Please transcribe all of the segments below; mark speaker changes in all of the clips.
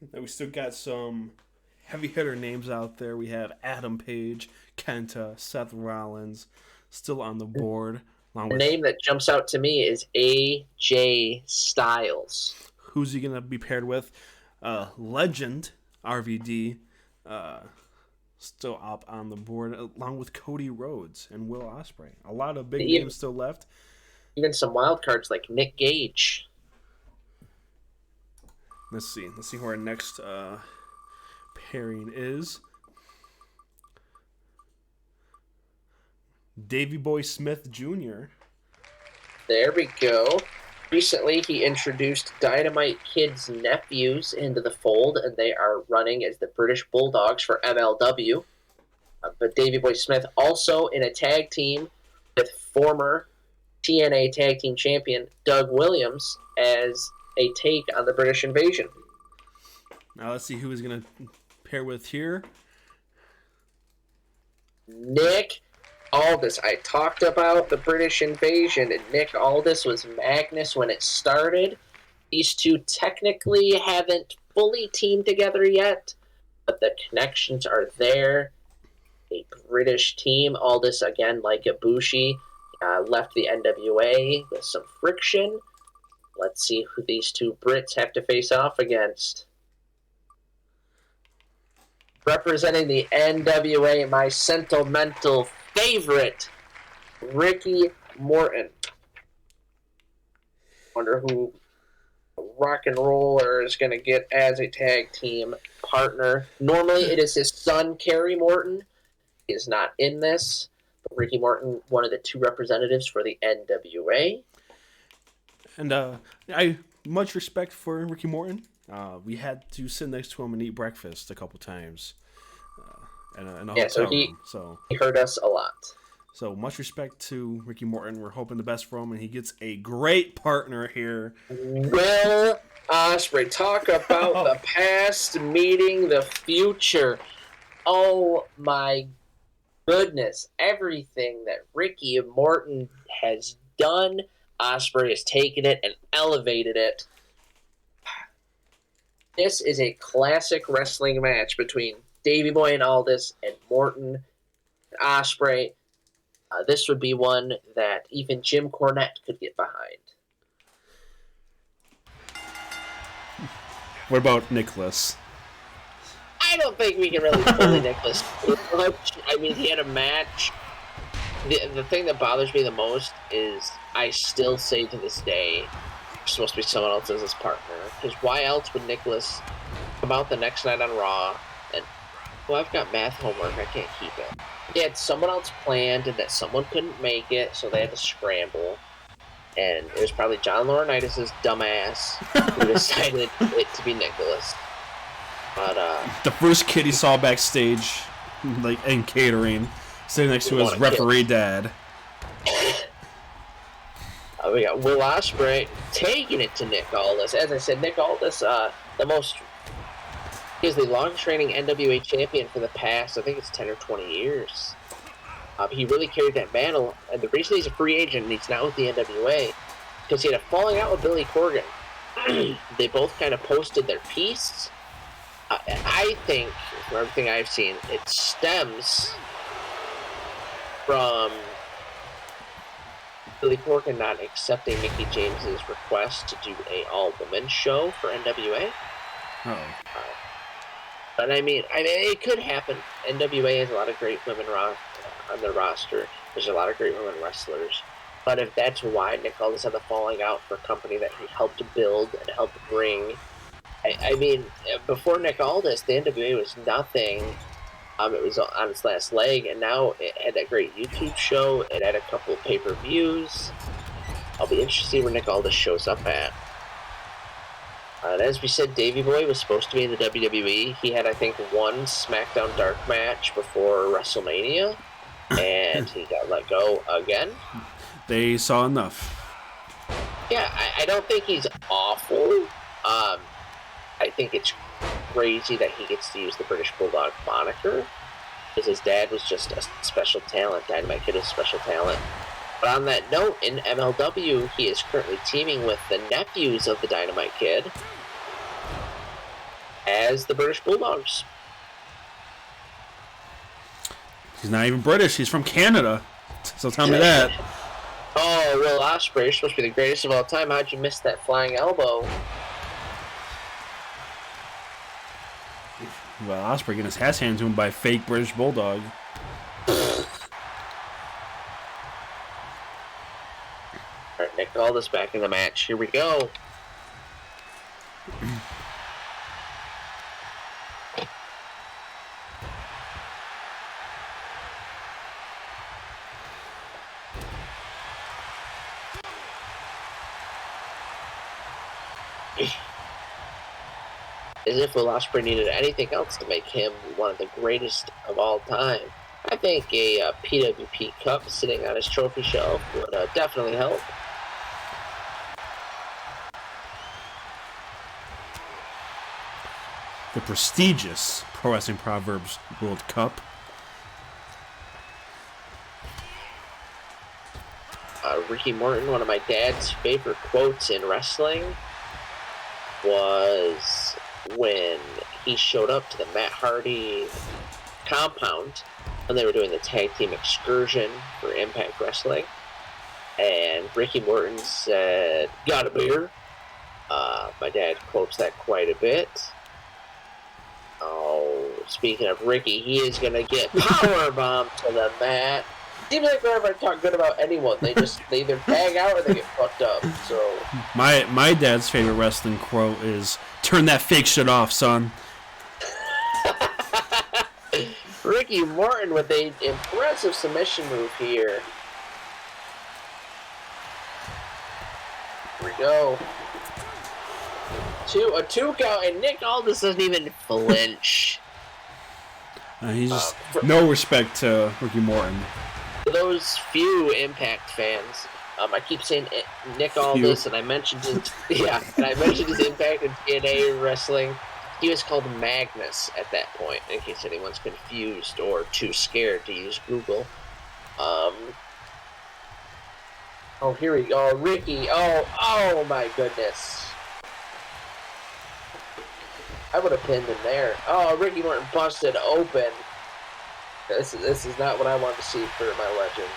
Speaker 1: And we still got some heavy hitter names out there. We have Adam Page, Kenta, Seth Rollins, still on the board. Along
Speaker 2: The
Speaker 1: with
Speaker 2: name that jumps out to me is AJ Styles.
Speaker 1: who's he gonna be paired with? Legend RVD, still up on the board, along with Cody Rhodes and Will Ospreay. A lot of big
Speaker 2: Even,
Speaker 1: names still left.
Speaker 2: even some wild cards like Nick Gage.
Speaker 1: Let's see. Let's see who our next pairing is. Davy Boy Smith Jr.
Speaker 2: There we go. Recently, he introduced Dynamite Kid's nephews into the fold, and they are running as the British Bulldogs for MLW. But Davey Boy Smith also in a tag team with former TNA Tag Team Champion Doug Williams as a take on the British Invasion.
Speaker 1: Now let's see who he's going to pair with here.
Speaker 2: Nick Aldis. I talked about the British Invasion, and Nick Aldis was Magnus when it started. These two technically haven't fully teamed together yet, but the connections are there. A British team. Aldis, again, like Ibushi, left the NWA with some friction. Let's see who these two Brits have to face off against. Representing the NWA, my sentimental favorite, Ricky Morton. Wonder who Rock and Roller is going to get as a tag team partner. Normally it is his son, Kerry Morton. He is not in this. But Ricky Morton, one of the two representatives for the NWA.
Speaker 1: And I much respect for Ricky Morton. We had to sit next to him and eat breakfast a couple times. In a hotel room. So
Speaker 2: he hurt us a lot.
Speaker 1: So much respect to Ricky Morton. We're hoping the best for him, and he gets a great partner here.
Speaker 2: Will Ospreay, talk about the past meeting the future. Oh my goodness. Everything that Ricky Morton has done, Ospreay has taken it and elevated it. This is a classic wrestling match between Davey Boy and Aldis and Morton and Ospreay. This would be one that even Jim Cornette could get behind.
Speaker 1: What about Nicholas?
Speaker 2: I don't think we can really bully Nicholas. I mean, he had a match. The thing that bothers me the most is I still say to this day, there's supposed to be someone else as his partner. Because why else would Nicholas come out the next night on Raw and, well, I've got math homework, I can't keep it. They had someone else planned and that someone couldn't make it, so they had to scramble. And it was probably John Laurinaitis' dumbass who decided it to be Nicholas. But
Speaker 1: the first kid he saw backstage, like in catering, sitting next to his referee dad.
Speaker 2: We got Will Ospreay taking it to Nick Aldis. As I said, Nick Aldis, he's the longest reigning NWA champion for the past, I think it's 10 or 20 years. He really carried that mantle, and the reason he's a free agent and he's not with the NWA, because he had a falling out with Billy Corgan. They both kind of posted their piece. I think, from everything I've seen, it stems from Billy Corgan not accepting Mickie James's request to do a all-women show for NWA.
Speaker 1: Oh.
Speaker 2: But I mean, it could happen. NWA has a lot of great women on their roster. There's a lot of great women wrestlers. But if that's why Nick Aldis had the falling out for a company that he helped build and helped bring, I mean, before Nick Aldis, the NWA was nothing. It was on its last leg, and now it had that great YouTube show. It had a couple of pay-per-views. I'll be interested to see where Nick Aldis shows up at. And as we said, Davey Boy was supposed to be in the WWE. He had, I think, one SmackDown Dark match before WrestleMania, and he got let go again.
Speaker 1: They saw enough.
Speaker 2: Yeah, I don't think he's awful. I think it's crazy that he gets to use the British Bulldog moniker, because his dad was just a special talent. Dynamite Kid was a special talent. But on that note, in MLW, he is currently teaming with the nephews of the Dynamite Kid. as the British Bulldogs.
Speaker 1: He's not even British. He's from Canada. So tell me that.
Speaker 2: Oh, Will Ospreay, you're supposed to be the greatest of all time. How'd you miss that flying elbow?
Speaker 1: Well, Ospreay getting his ass handed to him by a fake British Bulldog.
Speaker 2: All right, Nick Aldis back in the match. Here we go. As if Will Ospreay needed anything else to make him one of the greatest of all time. I think a PWP Cup sitting on his trophy shelf would definitely help.
Speaker 1: The prestigious Pro Wrestling Proverbs World Cup.
Speaker 2: Ricky Morton, one of my dad's favorite quotes in wrestling, was when he showed up to the Matt Hardy compound when they were doing the tag team excursion for Impact Wrestling. And Ricky Morton said, "Got a beer?" My dad quotes that quite a bit. Oh, speaking of Ricky, he is going to get powerbombed to the mat. Seems like whenever I talk good about anyone, they either tag out or they get fucked up. So
Speaker 1: my dad's favorite wrestling quote is, "Turn that fake shit off, son."
Speaker 2: Ricky Morton with an impressive submission move here. Here we go. A two count, and Nick Aldis doesn't even flinch.
Speaker 1: He's just no respect to Ricky Morton.
Speaker 2: For those few Impact fans, I keep saying Nick Aldis, and I mentioned his Impact in TNA wrestling. He was called Magnus at that point, in case anyone's confused or too scared to use Google. Oh, here we go, Ricky. Oh my goodness. I would have pinned him there. Oh, Ricky Morton busted open. This is not what I want to see for my legend.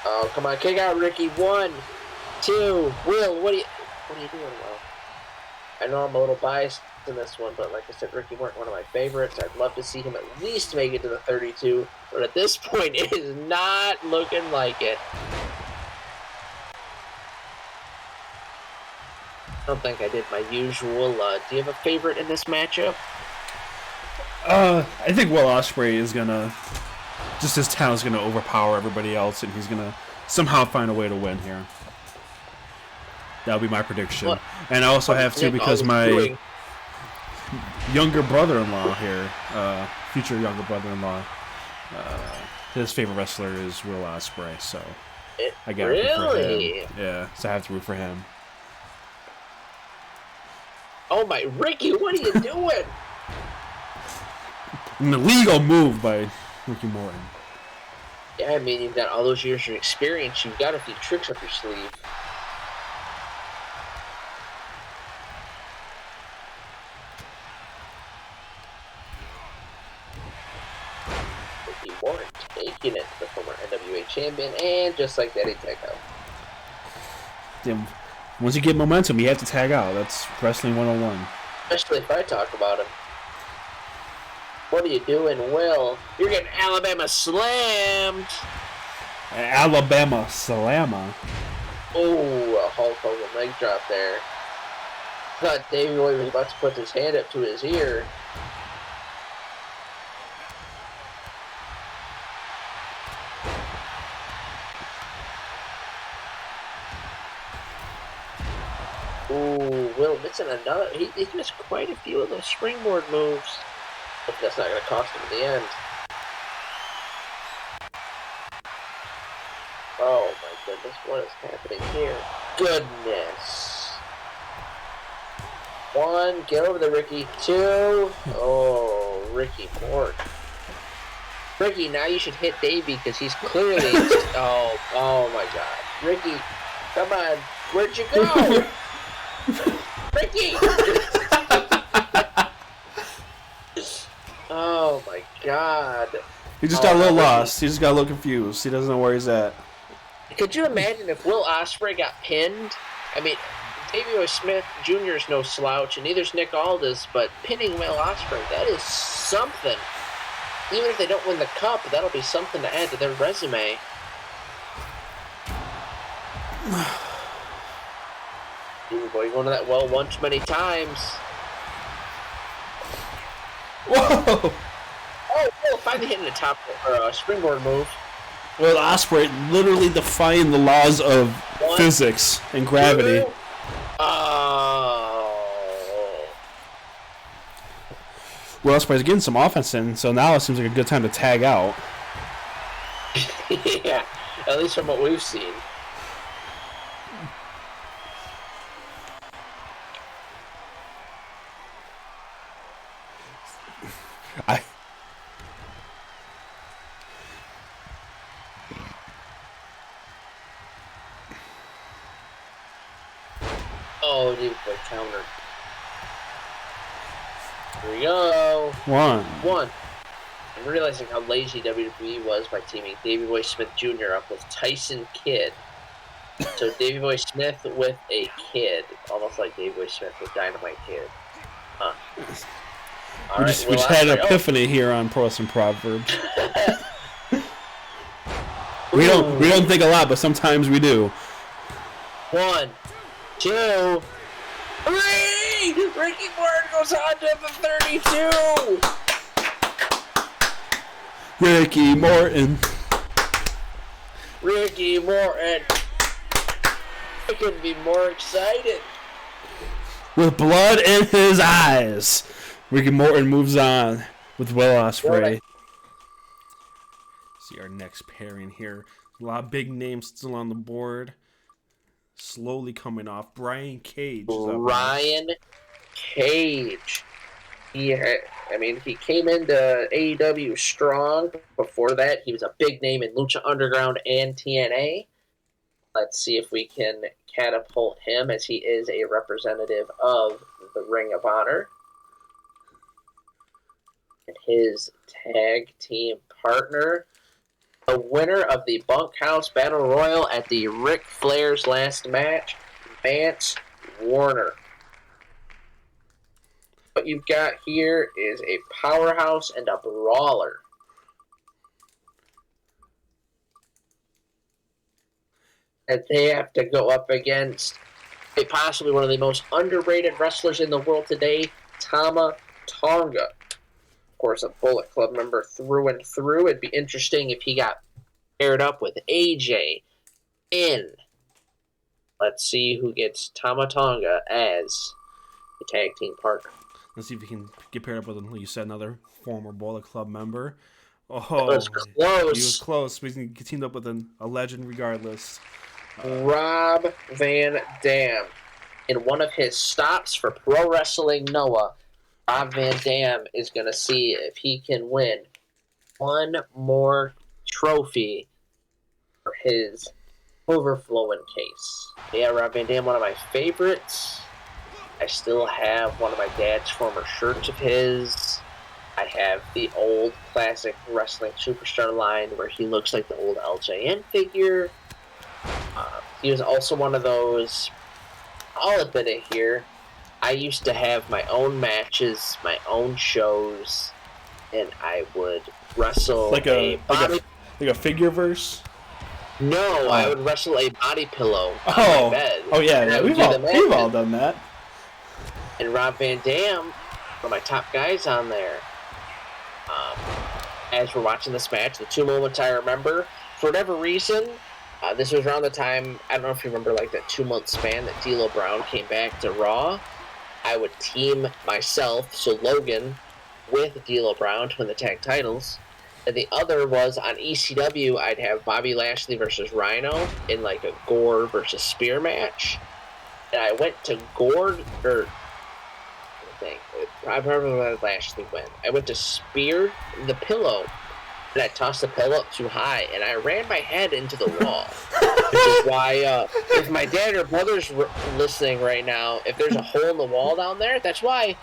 Speaker 2: Oh, come on, kick out Ricky. 1, 2. Will, what are you doing, Will? I know I'm a little biased in this one, but like I said, Ricky Morton, one of my favorites. I'd love to see him at least make it to the 32, but at this point, it is not looking like it. I don't think I did my usual. Do you have a favorite in this matchup?
Speaker 1: I think Will Ospreay is gonna, just his talent's gonna overpower everybody else, and he's gonna somehow find a way to win here. That'll be my prediction.
Speaker 2: What?
Speaker 1: And I also have to, because my younger brother-in-law here, future younger brother-in-law, his favorite wrestler is Will Ospreay, so I got to root for him. Yeah, so I have to root for him.
Speaker 2: Oh my, Ricky, what are you doing?
Speaker 1: An illegal move by Ricky Morton.
Speaker 2: Yeah, I mean, you've got all those years of experience. You've got a few tricks up your sleeve. Ricky Morton taking it, the former NWA champion, and just like that, he tagged out.
Speaker 1: Yeah, once you get momentum, you have to tag out. That's Wrestling 101.
Speaker 2: Especially if I talk about him. What are you doing, Will? You're getting Alabama slammed.
Speaker 1: Alabama Salama.
Speaker 2: Oh, a Hulk Hogan leg drop there. I thought Davey Boy was about to put his hand up to his ear. Ooh, Will missing another. He missed quite a few of those springboard moves. Hope that's not going to cost him in the end. Oh my goodness, what is happening here? Goodness. 1, get over the Ricky. 2, oh, Ricky Morton. Ricky, now you should hit Davey because he's clearly. oh my God. Ricky, come on. Where'd you go? Ricky! God.
Speaker 1: He just got a little lost. He just got a little confused. He doesn't know where he's at.
Speaker 2: Could you imagine if Will Ospreay got pinned? I mean, Davey Boy Smith Jr. is no slouch, and neither's Nick Aldis, but pinning Will Ospreay, that is something. Even if they don't win the cup, that'll be something to add to their resume. Davey Boy going to that well one too many times.
Speaker 1: Whoa!
Speaker 2: Oh, finally hitting the top springboard move.
Speaker 1: Will Ospreay literally defying the laws of physics and gravity.
Speaker 2: Oh.
Speaker 1: Will Ospreay's getting some offense in, so now it seems like a good time to tag out.
Speaker 2: Yeah, at least from what we've seen. Oh, dude, the counter. Here we go. One. I'm realizing how lazy WWE was by teaming Davey Boy Smith Jr. up with Tyson Kidd. So Davey Boy Smith with a kid, almost like Davey Boy Smith with Dynamite Kid. Huh.
Speaker 1: We just had an epiphany here on Pro Wrestling Proverbs. we don't think a lot, but sometimes we do.
Speaker 2: 1, 2, 3! Ricky Morton goes on to the 32!
Speaker 1: Ricky Morton.
Speaker 2: I couldn't be more excited.
Speaker 1: With blood in his eyes, Ricky Morton moves on with Will Ospreay. See our next pairing here. A lot of big names still on the board. Slowly coming off. Brian Cage.
Speaker 2: Brian Cage. He came into AEW strong. Before that, he was a big name in Lucha Underground and TNA. Let's see if we can catapult him as he is a representative of the Ring of Honor. And his tag team partner, the winner of the Bunkhouse Battle Royal at the Ric Flair's last match, Vance Warner. What you've got here is a powerhouse and a brawler. And they have to go up against possibly one of the most underrated wrestlers in the world today, Tama Tonga. Of course, a Bullet Club member through and through. It'd be interesting if he got paired up with AJ in. Let's see who gets Tama Tonga as the tag team partner.
Speaker 1: Let's see if we can get paired up with, you said, another former Bullet Club member. Oh,
Speaker 2: that was close.
Speaker 1: He was close. We can get teamed up with a legend regardless.
Speaker 2: Rob Van Dam. In one of his stops for Pro Wrestling Noah, Rob Van Dam is going to see if he can win one more trophy for his overflowing case. Yeah, Rob Van Dam, one of my favorites. I still have one of my dad's former shirts of his. I have the old classic Wrestling Superstar line where he looks like the old LJN figure. He was also one of those, I'll admit it here, I used to have my own matches, my own shows, and I would wrestle
Speaker 1: like a figure verse?
Speaker 2: No, I would wrestle a body pillow on my bed.
Speaker 1: Oh yeah, we've all done that.
Speaker 2: And Rob Van Dam, one of my top guys on there. As we're watching this match, the two moments I remember, for whatever reason, this was around the time, I don't know if you remember, like that 2-month span that D'Lo Brown came back to Raw. I would team myself, so Logan, with D'Lo Brown to win the tag titles. And the other was on ECW, I'd have Bobby Lashley versus Rhino in like a Gore versus Spear match. And I went to Gore, I remember when Lashley went. I went to Spear the pillow, and I tossed the pillow up too high, and I ran my head into the wall. Which is why, if my dad or brother's listening right now, if there's a hole in the wall down there, that's why.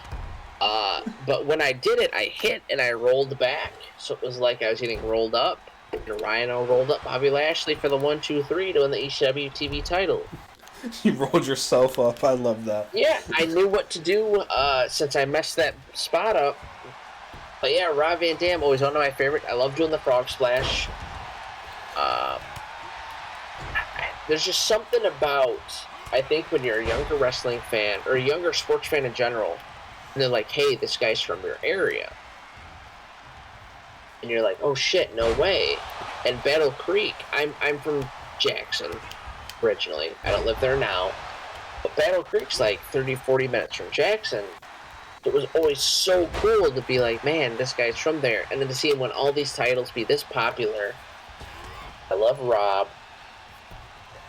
Speaker 2: But when I did it, I hit and I rolled back. So it was like I was getting rolled up. And Rhino rolled up Bobby Lashley for the 1-2-3 to win the ECW TV title.
Speaker 1: You rolled yourself up. I love that.
Speaker 2: Yeah, I knew what to do since I messed that spot up. But yeah, Rob Van Dam, always one of my favorite. I love doing the frog splash. There's just something about, I think, when you're a younger wrestling fan, or a younger sports fan in general, and they're like, hey, this guy's from your area. And you're like, oh shit, no way. And Battle Creek, I'm from Jackson originally. I don't live there now. But Battle Creek's like 30, 40 minutes from Jackson. It was always so cool to be like, man, this guy's from there. And then to see him win all these titles, be this popular. I love Rob.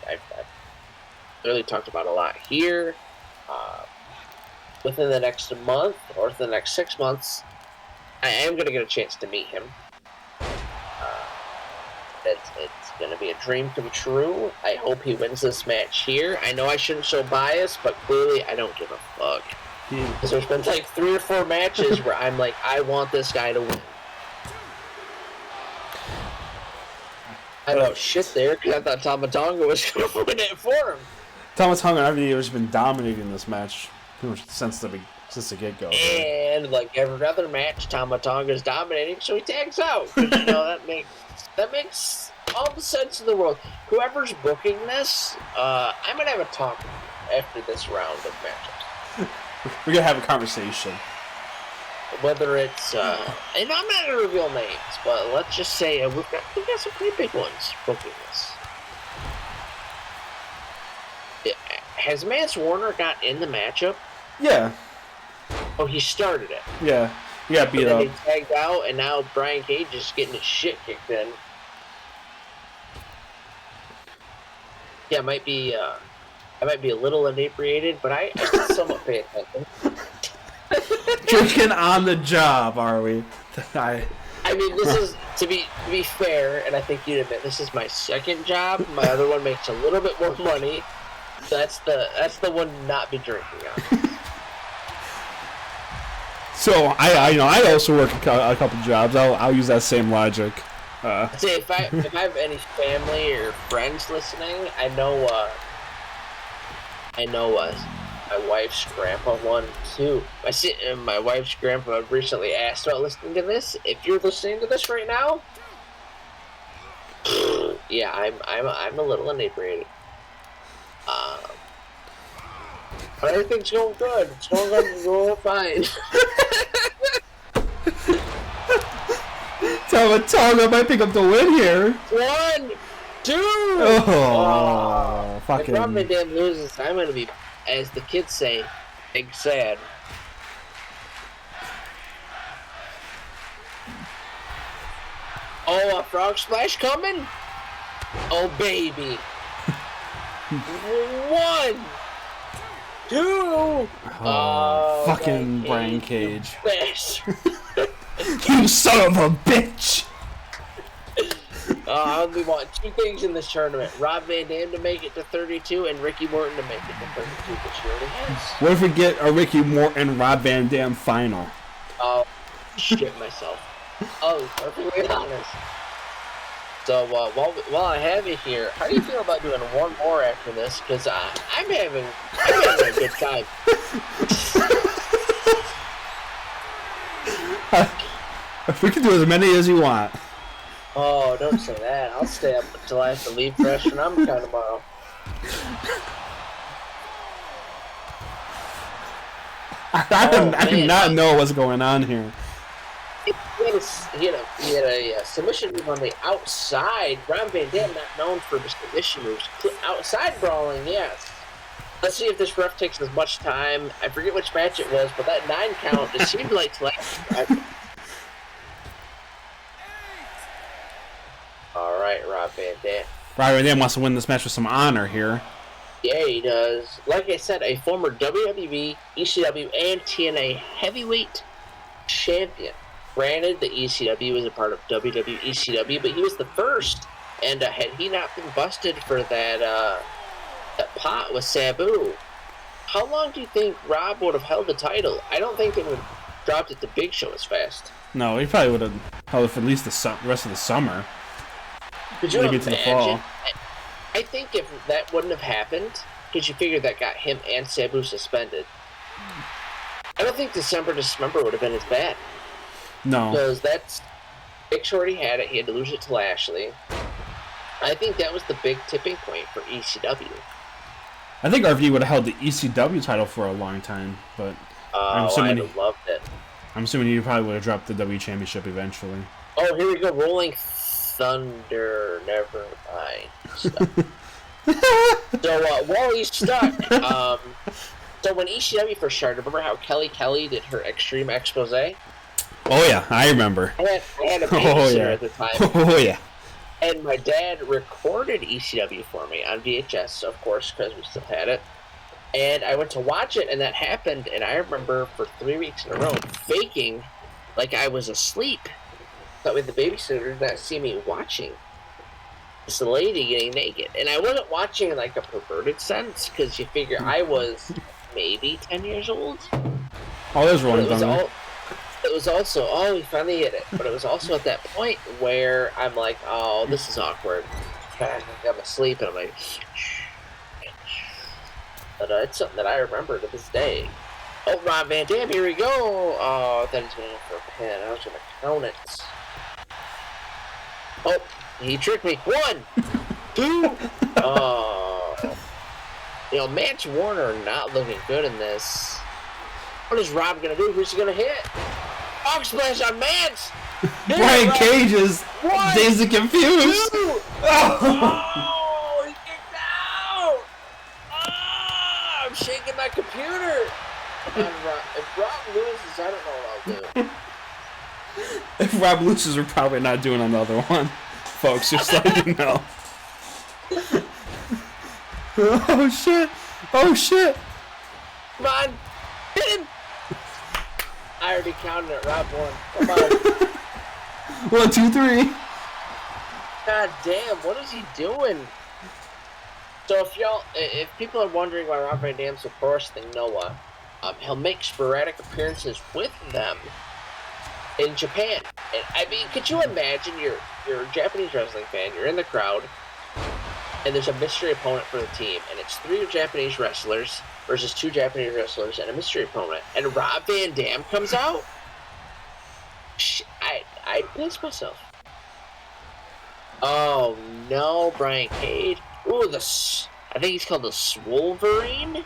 Speaker 2: I've really talked about a lot here. Within the next month, or the next 6 months, I am going to get a chance to meet him. It's going to be a dream come true. I hope he wins this match here. I know I shouldn't show bias, but clearly I don't give a fuck. Because there's been like 3 or 4 matches where I'm like, I want this guy to win. I know shit there, because I thought Tama Tonga was going to win it for him.
Speaker 1: Tama Tonga every year has been dominating this match pretty much since the get-go.
Speaker 2: And like every other match, Tama Tonga is dominating, so he tags out. You know, that makes all the sense in the world. Whoever's booking this, I'm going to have a talk after this round of matchups.
Speaker 1: We're going to have a conversation.
Speaker 2: Whether it's, and I'm not going to reveal names, but let's just say we've got some pretty big ones booking this. Has Mance Warner got in the matchup?
Speaker 1: Yeah.
Speaker 2: Oh, he started it.
Speaker 1: Yeah. He got beat up.
Speaker 2: He tagged out, and now Brian Cage is getting his shit kicked in. Yeah, I might be a little inebriated, but I can somewhat pay attention.
Speaker 1: Drinking on the job, are we?
Speaker 2: I mean, this is to be fair, and I think you'd admit this is my second job. My other one makes a little bit more money. So that's the one to not be drinking on.
Speaker 1: So I also work a couple jobs. I'll use that same logic.
Speaker 2: Say if I have any family or friends listening, I know my wife's grandpa won too. My wife's grandpa recently asked about listening to this. If you're listening to this right now, yeah, I'm a little inebriated. But everything's going good. It's going fine.
Speaker 1: Tonga might pick up the win here.
Speaker 2: 1, 2.
Speaker 1: Oh, fucking.
Speaker 2: If Rob Van Dam loses, I'm gonna be, as the kids say, big sad. Oh, a frog splash coming? Oh, baby. 1, 2.
Speaker 1: Oh, fucking Brian Cage. You son of a bitch!
Speaker 2: I only want 2 things in this tournament. Rob Van Dam to make it to 32 and Ricky Morton to make it to 32, which he already has.
Speaker 1: What if we get a Ricky Morton Rob Van Dam final?
Speaker 2: Oh, shit myself. Oh, perfectly honest. So while I have you here, how do you feel about doing one more after this? Because I'm having a good time.
Speaker 1: We can do as many as you want.
Speaker 2: Oh, don't say that. I'll stay up until I have to leave fresh and I'm kind tomorrow.
Speaker 1: I do not know what's going on here.
Speaker 2: He had a submission move on the outside. Rob Van Dam not known for his submission moves. Outside brawling, yes. Let's see if this ref takes as much time. I forget which match it was, but that 9 count, it seemed like to last. All right, Rob Van Dam.
Speaker 1: Rob Van Dam wants to win this match with some honor here.
Speaker 2: Yeah, he does. Like I said, a former WWE, ECW, and TNA heavyweight champion. Granted, the ECW was a part of WWE ECW, but he was the first. And had he not been busted for that pot with Sabu, how long do you think Rob would have held the title? I don't think it would dropped it to Big Show as fast.
Speaker 1: No, he probably would have held it for at least the rest of the summer.
Speaker 2: Could you
Speaker 1: Maybe
Speaker 2: imagine?
Speaker 1: to the fall.
Speaker 2: I think if that wouldn't have happened, because you figure that got him and Sabu suspended, I don't think December would have been as bad.
Speaker 1: No.
Speaker 2: Because Big Show already had it. He had to lose it to Lashley. I think that was the big tipping point for ECW.
Speaker 1: I think RV would have held the ECW title for a long time, but
Speaker 2: I'd have loved it.
Speaker 1: I'm assuming he probably would have dropped the W Championship eventually.
Speaker 2: Oh, here we go. Rolling Thunder. Never mind. So, while he's stuck, so when ECW first started, remember how Kelly did her Extreme Expose?
Speaker 1: Oh, yeah, I remember.
Speaker 2: I had a babysitter at the time.
Speaker 1: Oh, yeah.
Speaker 2: And my dad recorded ECW for me on VHS, of course, because we still had it. And I went to watch it, and that happened, and I remember for 3 weeks in a row faking like I was asleep. That way the babysitter did not see me watching this lady getting naked. And I wasn't watching in like a perverted sense, because you figure I was maybe 10 years old.
Speaker 1: Oh, there's Rolling Thunder.
Speaker 2: It was also, oh, he finally hit it. But it was also at that point where I'm like, oh, this is awkward. I'm asleep, and I'm like, but it's something that I remember to this day. Oh, Rob Van Dam, here we go. Oh, I thought he was going to go for a pin. I was going to count it. Oh, he tricked me. 1, 2. Oh. You know, Mance Warner not looking good in this. What is Rob going to do? Who's he going to hit? Frog Splash on Mance!
Speaker 1: Brian Cage is dazed and confused.
Speaker 2: 2. Oh, he kicked out! Oh, I'm shaking my computer. If Rob loses, I don't know what I'll do.
Speaker 1: If Rob loses, we're probably not doing another one. Folks, just letting you know. Oh, shit. Oh, shit.
Speaker 2: Come on. Hit him. I already counted it. Rob won. Come on.
Speaker 1: 1, 2, 3.
Speaker 2: God damn, what is he doing? So if people are wondering why Rob Van Dam's the pro wrestling Noah, he'll make sporadic appearances with them in Japan. And I mean, could you imagine you're a Japanese wrestling fan, you're in the crowd, and there's a mystery opponent for the team, and it's 3 Japanese wrestlers versus 2 Japanese wrestlers and a mystery opponent, and Rob Van Dam comes out? I pissed myself. Oh no, Brian Cage. Ooh, I think he's called the Swolverine.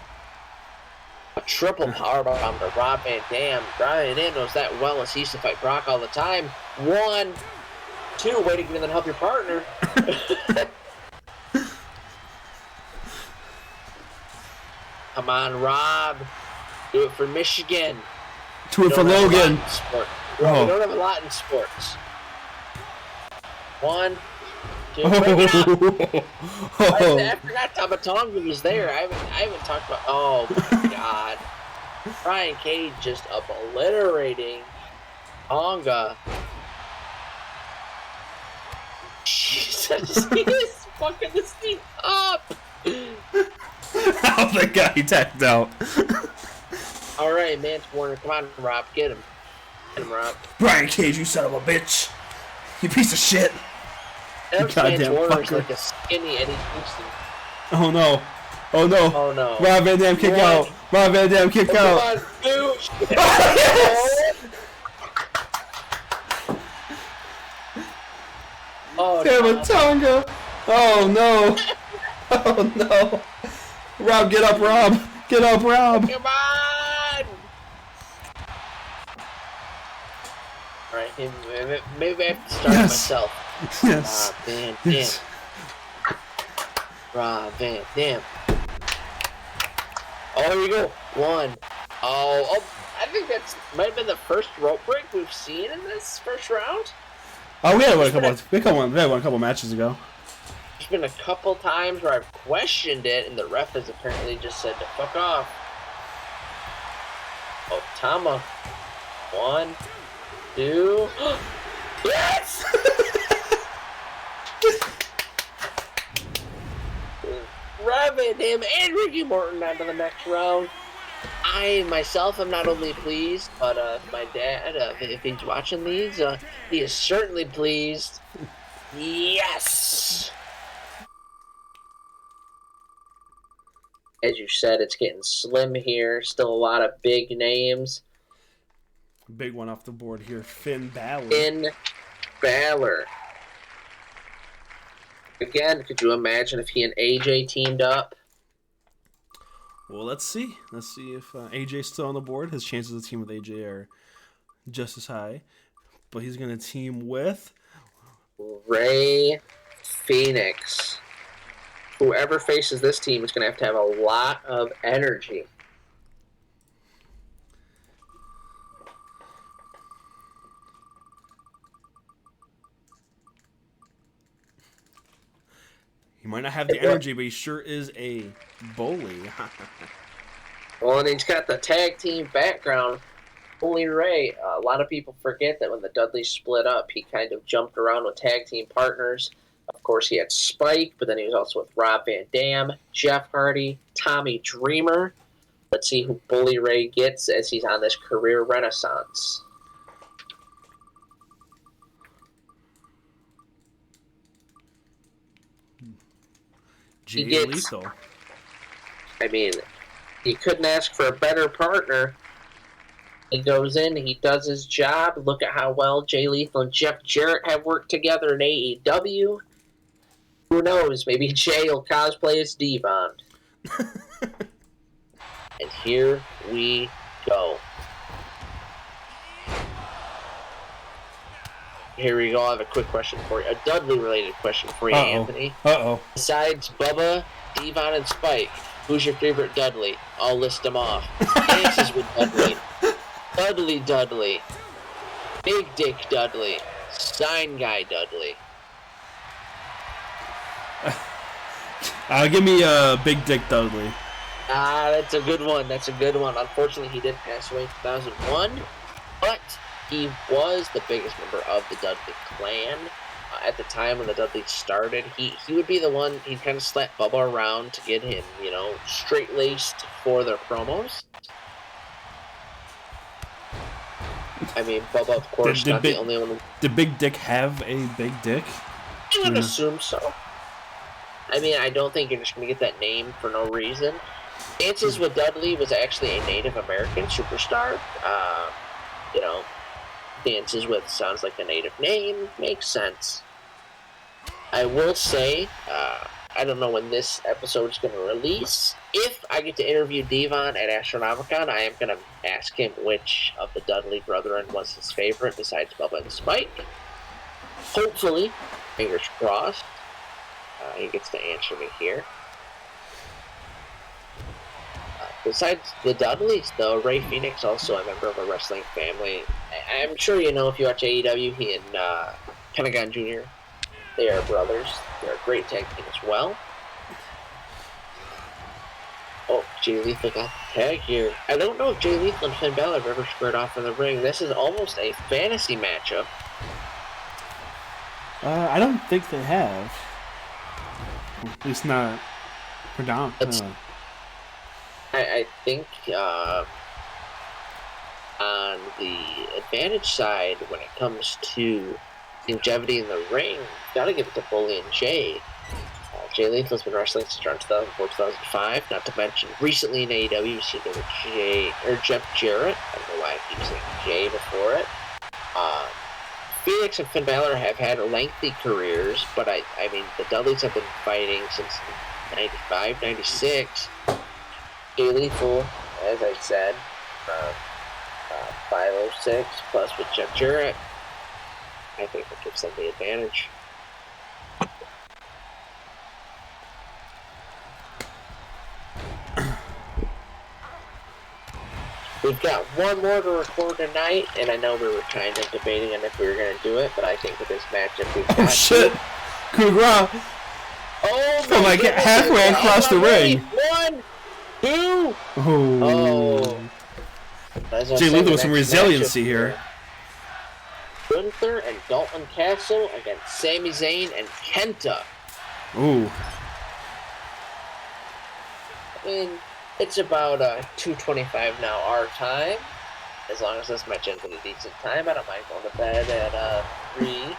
Speaker 2: A triple powerbomb to Rob Van Dam. Rob Van Dam knows that well, as he used to fight Brock all the time. 1, 2, way to get in and help your partner. Come on, Rob. Do it for Michigan.
Speaker 1: Do it for Logan.
Speaker 2: Well, we don't have a lot in sports. 1, 2, I forgot Tabatonga was there. I haven't talked about. Oh my God, Brian Cage just obliterating Tonga. Jesus, he is fucking this thing up.
Speaker 1: Oh my God, he tapped out.
Speaker 2: All right, Mance Warner, come on, Rob, get him. Get him, Rob.
Speaker 1: Brian Cage, you son of a bitch. You piece of shit.
Speaker 2: Mance Warner is like a skinny Eddie Kingston.
Speaker 1: Oh no. Oh no.
Speaker 2: Oh no.
Speaker 1: Rob Van Dam kick out. Rob Van Dam kick out.
Speaker 2: Come on, douche.
Speaker 1: Yes!
Speaker 2: Oh,
Speaker 1: Tabatonga. Oh no. Oh no. Rob, get up, Rob. Get up, Rob.
Speaker 2: Come on. Alright, maybe I have to start myself.
Speaker 1: Yes.
Speaker 2: Rob Van Dam.
Speaker 1: Yes.
Speaker 2: Rob Van Dam. Oh, here you go. 1. Oh, I think that's might have been the first rope break we've seen in this first round.
Speaker 1: Oh, we had one a couple matches ago.
Speaker 2: There's been a couple times where I've questioned it, and the ref has apparently just said to fuck off. Oh, Tama. 1, 2. Yes! Rob Van Dam and Ricky Morton on to the next round. I myself am not only pleased, but my dad, if he's watching these, he is certainly pleased. Yes! As you said, it's getting slim here. Still a lot of big names.
Speaker 1: Big one off the board here, Finn Balor.
Speaker 2: Finn Balor. Again, could you imagine if he and AJ teamed up?
Speaker 1: Well, let's see. Let's see if AJ's still on the board. His chances of team with AJ are just as high. But he's going to team with
Speaker 2: Ray Phoenix. Whoever faces this team is going to have a lot of energy.
Speaker 1: He might not have the energy, but he sure is a bully.
Speaker 2: Well, and he's got the tag team background. Bully Ray. A lot of people forget that when the Dudleys split up, he kind of jumped around with tag team partners. Of course, he had Spike, but then he was also with Rob Van Dam, Jeff Hardy, Tommy Dreamer. Let's see who Bully Ray gets as he's on this career renaissance.
Speaker 1: Jay Lethal.
Speaker 2: I mean, he couldn't ask for a better partner. He goes in, he does his job. Look at how well Jay Lethal and Jeff Jarrett have worked together in AEW. Who knows? Maybe Jay will cosplay as Devon. And here we go. Here we go. I have a quick question for you. A Dudley-related question for you, Anthony. Besides Bubba, Devon, and Spike, who's your favorite Dudley? I'll list them off. Dances with Dudley. Dudley. Big Dick Dudley. Sign Guy Dudley.
Speaker 1: Give me Big Dick Dudley.
Speaker 2: That's a good one. Unfortunately, he did pass away in 2001, but he was the biggest member of the Dudley clan. At the time when the Dudleys started, he would be the one, he'd kind of slap Bubba around to get him, straight-laced for their promos. I mean, Bubba, of course, not the only one.
Speaker 1: Did Big Dick have a big dick?
Speaker 2: I would assume so. I mean, I don't think you're just going to get that name for no reason. Dances with Dudley was actually a Native American superstar. Dances with sounds like a native name. Makes sense. I will say, I don't know when this episode is going to release. If I get to interview Devon at Astronomicon, I am going to ask him which of the Dudley brethren was his favorite besides Bubba and Spike. Hopefully, fingers crossed, he gets to answer me here. Besides the Dudleys, though, Ray Phoenix also a member of a wrestling family. I'm sure you know if you watch AEW, he and Pentagon Jr., they are brothers. They're a great tag team as well. Oh, Jay Lethal got the tag here. I don't know if Jay Lethal and Finn Balor have ever squared off in the ring. This is almost a fantasy matchup.
Speaker 1: I don't think they have. At least not predominant.
Speaker 2: I think on the advantage side, when it comes to longevity in the ring, gotta give it to Bully and Jay. Jay Lethal's been wrestling since around 2004, 2005. Not to mention, recently in AEW, you've seen him with Jeff Jarrett. I don't know why I keep saying Jay before it. Phoenix and Finn Balor have had lengthy careers, but I mean, the Dudleys have been fighting since 95, 96. Jay Lethal, as I said, 506, plus with Jeff Jarrett, I think that gives them the advantage. We've got one more to record tonight, and I know we were kind of debating on if we were going to do it, but I think with this matchup we've got...
Speaker 1: Oh, shit! Coup de grace!
Speaker 2: Oh,
Speaker 1: from like halfway across the ring.
Speaker 2: 1, 2...
Speaker 1: Oh. Jay Lethal with some resiliency here.
Speaker 2: Gunther and Dalton Castle against Sami Zayn and Kenta.
Speaker 1: Ooh.
Speaker 2: I mean, It's about 2:25 now our time. As long as this match ends at a decent time, I don't mind going to bed at 3.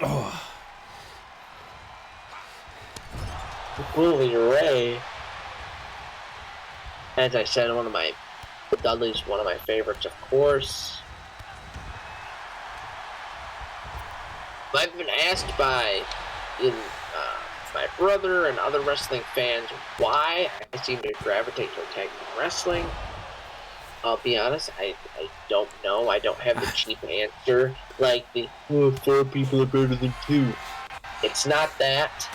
Speaker 1: Oh.
Speaker 2: Bully Ray. As I said, Dudley's one of my favorites, of course. I've been asked by my brother and other wrestling fans why I seem to gravitate toward tag team wrestling. I'll be honest, I don't know. I don't have the cheap answer like the 4 people are better than 2. It's not that.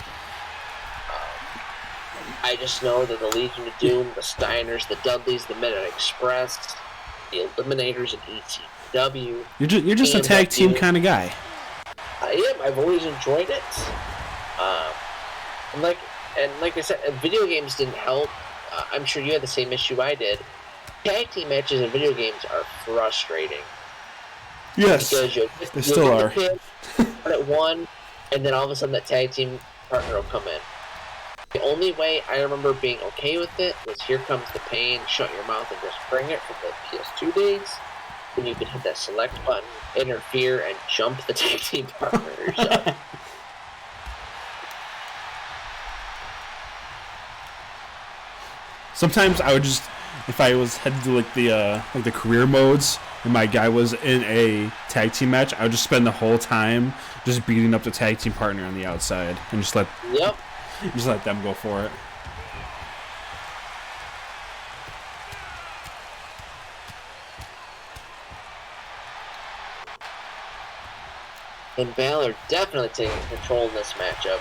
Speaker 2: I just know that the Legion of Doom, the Steiners, the Dudleys, the Midnight Express, the Eliminators, and ECW.
Speaker 1: You're just a tag team kind of guy.
Speaker 2: I am. I've always enjoyed it. And like I said, video games didn't help. I'm sure you had the same issue I did. Tag team matches in video games are frustrating.
Speaker 1: Yes,
Speaker 2: because
Speaker 1: they still are.
Speaker 2: At one, and then all of a sudden that tag team partner will come in. The only way I remember being okay with it was Here Comes the Pain, Shut Your Mouth and Just Bring It from the PS2 days. When you could hit that select button, interfere, and jump the tag team partners up.
Speaker 1: Sometimes I would just, if I had to do like the career modes, and my guy was in a tag team match, I would just spend the whole time just beating up the tag team partner on the outside and just let them go for it.
Speaker 2: And Balor definitely taking control in this matchup.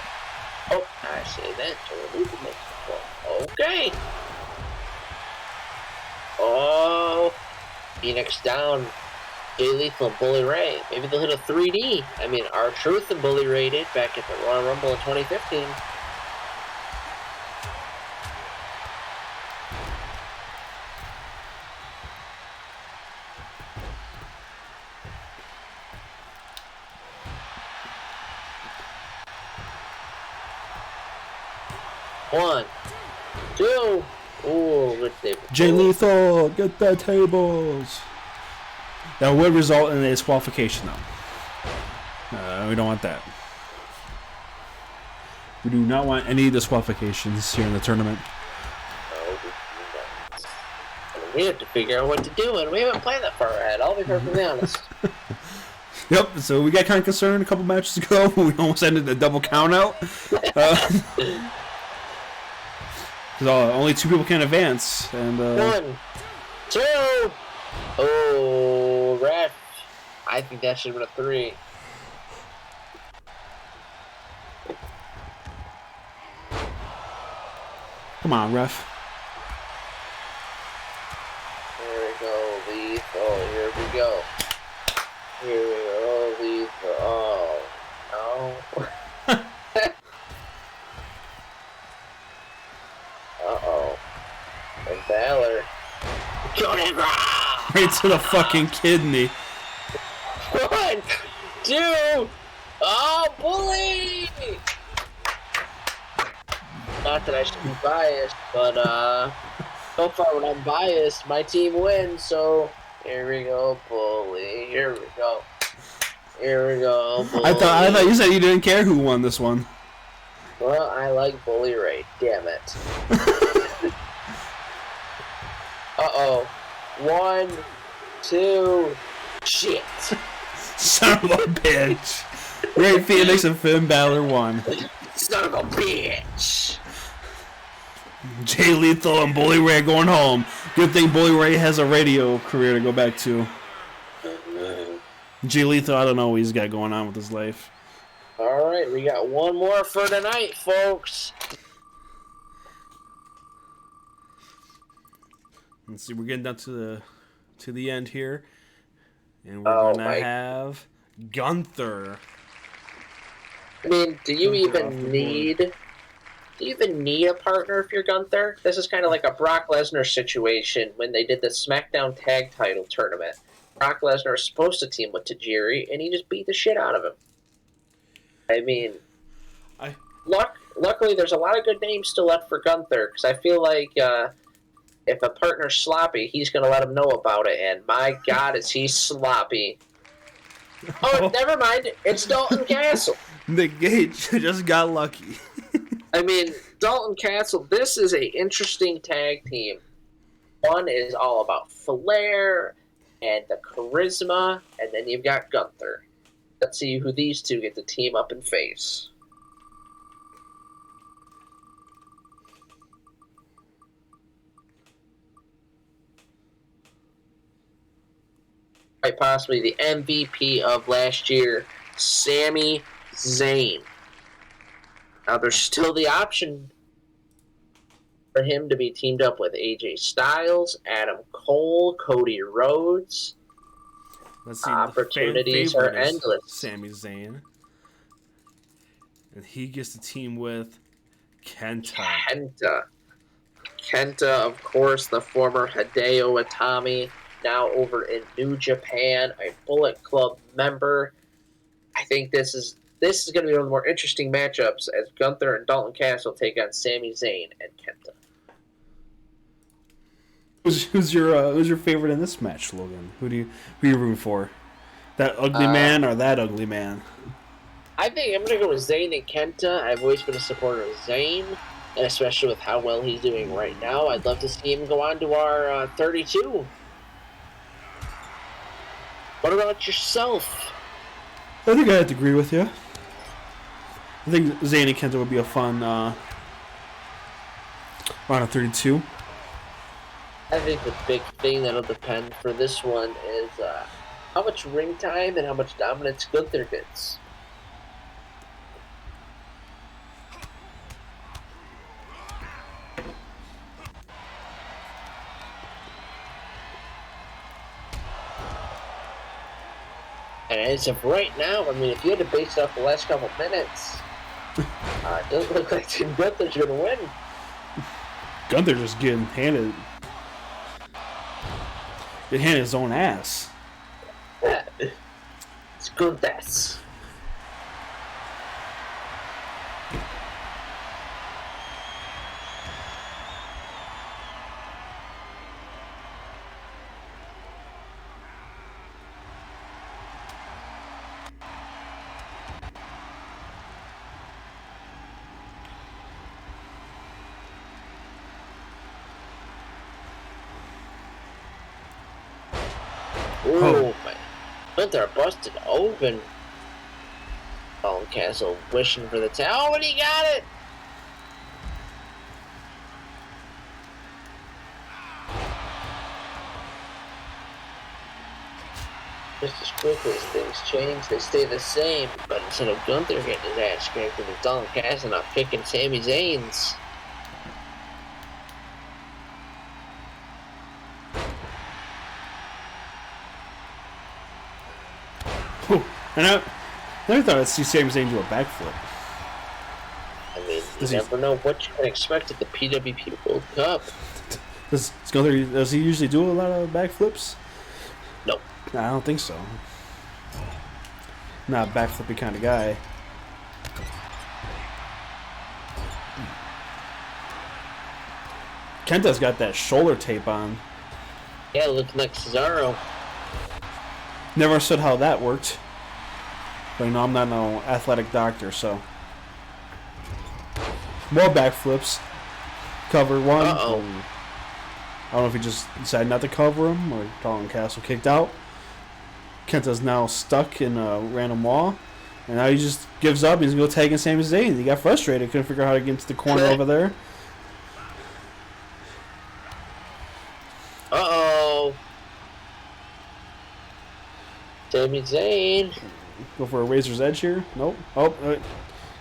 Speaker 2: Oh, I say that totally takes control. Okay. Oh, Phoenix down. Jay Lethal and Bully Ray. Maybe they'll hit a 3D. I mean, R-Truth and Bully Ray did back at the Royal Rumble in 2015. One, two. Ooh, good table.
Speaker 1: Jay Lethal, get the tables. That would result in a disqualification, though. We don't want that. We do not want any disqualifications here in the tournament.
Speaker 2: No, we have to figure out what to do, and we haven't planned that far ahead. I'll be perfectly honest.
Speaker 1: Yep, so we got kind of concerned a couple matches ago. We almost ended a double count out. Only 2 people can advance. And
Speaker 2: 1, 2. Oh, ref. I think that should have been a 3.
Speaker 1: Come on, ref.
Speaker 2: Here we go, Lethal. Here we go. Here we go, Lethal. Oh, no. Uh-oh. And Balor.
Speaker 1: Right to the fucking kidney.
Speaker 2: 1, 2. Oh, Bully! Not that I should be biased, but so far when I'm biased, my team wins. So here we go, Bully. Here we go. Here we go, Bully.
Speaker 1: I thought you said you didn't care who won this one.
Speaker 2: Well, I like Bully Ray. Damn it. Uh-oh. 1, 2. Shit.
Speaker 1: Son of a bitch. Ray Phoenix and Finn Balor won.
Speaker 2: Son of a bitch.
Speaker 1: Jay Lethal and Bully Ray going home. Good thing Bully Ray has a radio career to go back to. Jay Lethal, I don't know what he's got going on with his life.
Speaker 2: All right, we got one more for tonight, folks.
Speaker 1: Let's see, we're getting down to the end here, and we're gonna have Gunther.
Speaker 2: I mean, do you even need a partner if you're Gunther? This is kind of like a Brock Lesnar situation when they did the SmackDown Tag Title Tournament. Brock Lesnar is supposed to team with Tajiri, and he just beat the shit out of him. I mean, luck luckily, there's a lot of good names still left for Gunther, because I feel like if a partner's sloppy, he's going to let him know about it, and my God, is he sloppy. Oh, never mind. It's Dalton Castle.
Speaker 1: Nick Gage just got lucky.
Speaker 2: I mean, Dalton Castle, this is a interesting tag team. One is all about flair and the charisma, and then you've got Gunther. Let's see who these two get to team up and face. Quite possibly the MVP of last year, Sami Zayn. Now, there's still the option for him to be teamed up with AJ Styles, Adam Cole, Cody Rhodes.
Speaker 1: Let's see,
Speaker 2: opportunities are endless.
Speaker 1: Sami Zayn. And he gets to team with Kenta.
Speaker 2: Kenta, of course, the former Hideo Itami, now over in New Japan, a Bullet Club member. I think this is going to be one of the more interesting matchups as Gunther and Dalton Castle take on Sami Zayn and Kenta.
Speaker 1: Who's your favorite in this match, Logan? Who you rooting for? That ugly man or that ugly man?
Speaker 2: I think I'm going to go with Zayn and Kenta. I've always been a supporter of Zayn, and especially with how well he's doing right now, I'd love to see him go on to our 32. What about yourself?
Speaker 1: I think I have to agree with you. I think Zayn and Kenta would be a fun round of 32.
Speaker 2: I think the big thing that'll depend for this one is how much ring time and how much dominance Gunther gets. And as of right now, I mean, if you had to base it off the last couple minutes, it doesn't look like Team Gunther's going to win.
Speaker 1: Gunther just getting handed his own ass.
Speaker 2: It's Gunther's. Oh, my. Gunther busted open. Dalton Castle wishing for the towel. Oh, and he got it! Just as quickly as things change, they stay the same. But instead of Gunther getting his ass scraped, with Dalton Castle not picking Sami Zayn's.
Speaker 1: And I never thought I'd see Sami Zayn do a backflip.
Speaker 2: I mean, you never know what you can expect at the PWP World Cup.
Speaker 1: Does he usually do a lot of backflips?
Speaker 2: No.
Speaker 1: I don't think so. Not a backflippy kind of guy. Kenta's got that shoulder tape on.
Speaker 2: Yeah, looking like Cesaro.
Speaker 1: Never understood how that worked. But I'm not no athletic doctor, so. More backflips. Cover one.
Speaker 2: Uh-oh.
Speaker 1: I don't know if he just decided not to cover him or Dalton Castle kicked out. Kenta's now stuck in a random wall. And now he just gives up. He's going to go tag in Sami Zayn. He got frustrated. Couldn't figure out how to get into the corner over there.
Speaker 2: Uh-oh. Sami Zayn.
Speaker 1: Go for a razor's edge here. Nope. Oh,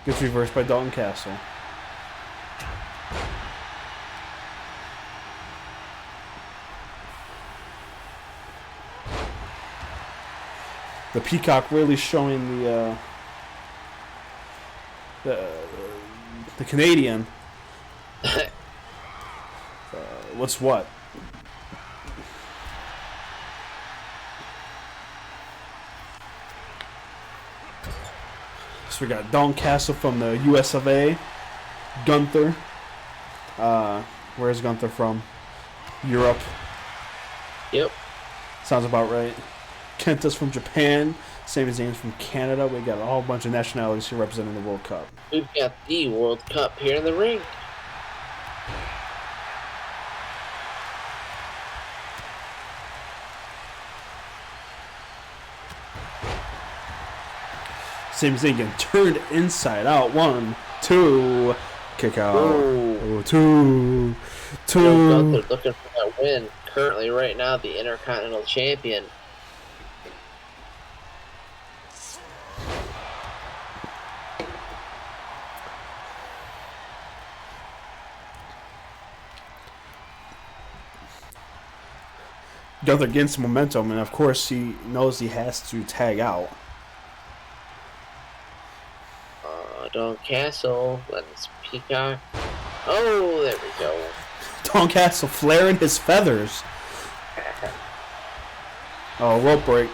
Speaker 1: gets reversed by Dalton Castle. The Peacock really showing the Canadian what's what. So we got Dalton Castle from the US of A Gunther. Where's Gunther from? Europe.
Speaker 2: Yep.
Speaker 1: Sounds about right. Kenta's from Japan. Sami Zayn's from Canada. We got a whole bunch of nationalities here representing the World Cup.
Speaker 2: We've got the World Cup here in the ring.
Speaker 1: Sami Zayn getting turned inside out. 1, 2. Kick out. Oh, 2.
Speaker 2: Gunther looking for that win. Currently, right now, the Intercontinental Champion.
Speaker 1: Gunther getting some momentum, and of course he knows he has to tag out.
Speaker 2: Don Castle, let's Peacock. Oh, there we go.
Speaker 1: Don Castle flaring his feathers. Oh, rope break.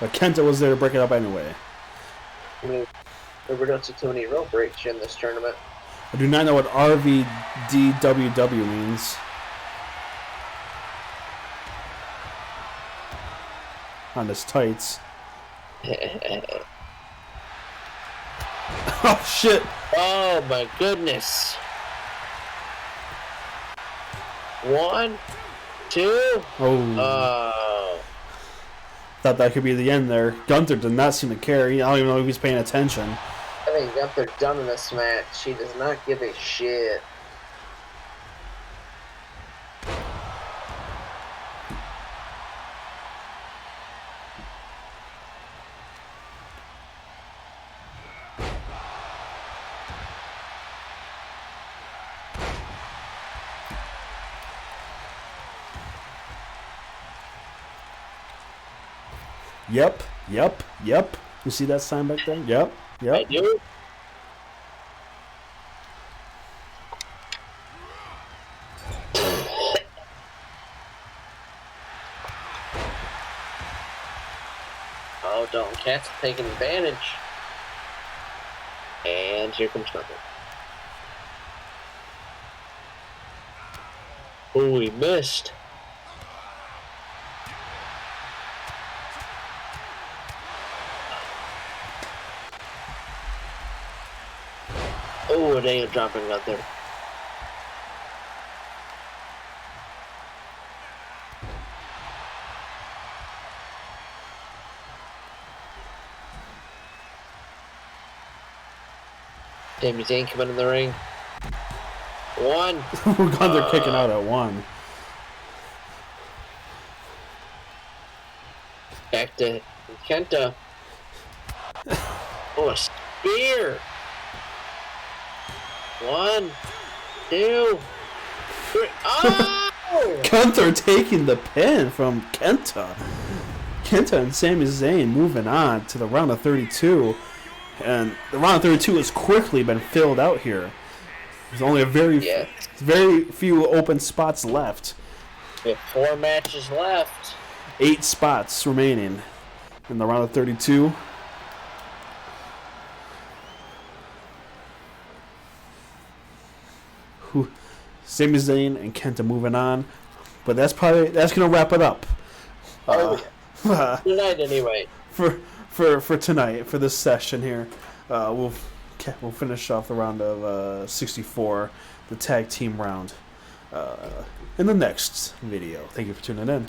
Speaker 1: But Kenta was there to break it up anyway.
Speaker 2: I mean, we don't see too many rope breaks in this tournament.
Speaker 1: I do not know what RVDWW means. On his tights. Oh, shit.
Speaker 2: Oh, my goodness. 1, 2.
Speaker 1: Oh. Thought that could be the end there. Gunther did not seem to care. I don't even know if he's paying attention.
Speaker 2: I think Gunther done in this match. He does not give a shit.
Speaker 1: Yep. You see that sign back there? Yep.
Speaker 2: I do. Oh, Dalton Cat's taking advantage. And here comes Gunther. Oh, he missed. Oh, they are dropping Gunther. Sami Zayn coming in the ring. 1.
Speaker 1: Gunther kicking out at 1.
Speaker 2: Back to Kenta. Oh, a spear. 1, 2, 3. Oh!
Speaker 1: Gunther taking the pin from Kenta. Kenta and Sami Zayn moving on to the round of 32. And the round of 32 has quickly been filled out here. There's only very few open spots left.
Speaker 2: We have 4 matches left.
Speaker 1: 8 spots remaining in the round of 32. Sami Zayn and Kenta moving on, but that's gonna wrap it up.
Speaker 2: Tonight, anyway.
Speaker 1: For tonight, for this session here, we'll finish off the round of 64, the tag team round, in the next video. Thank you for tuning in.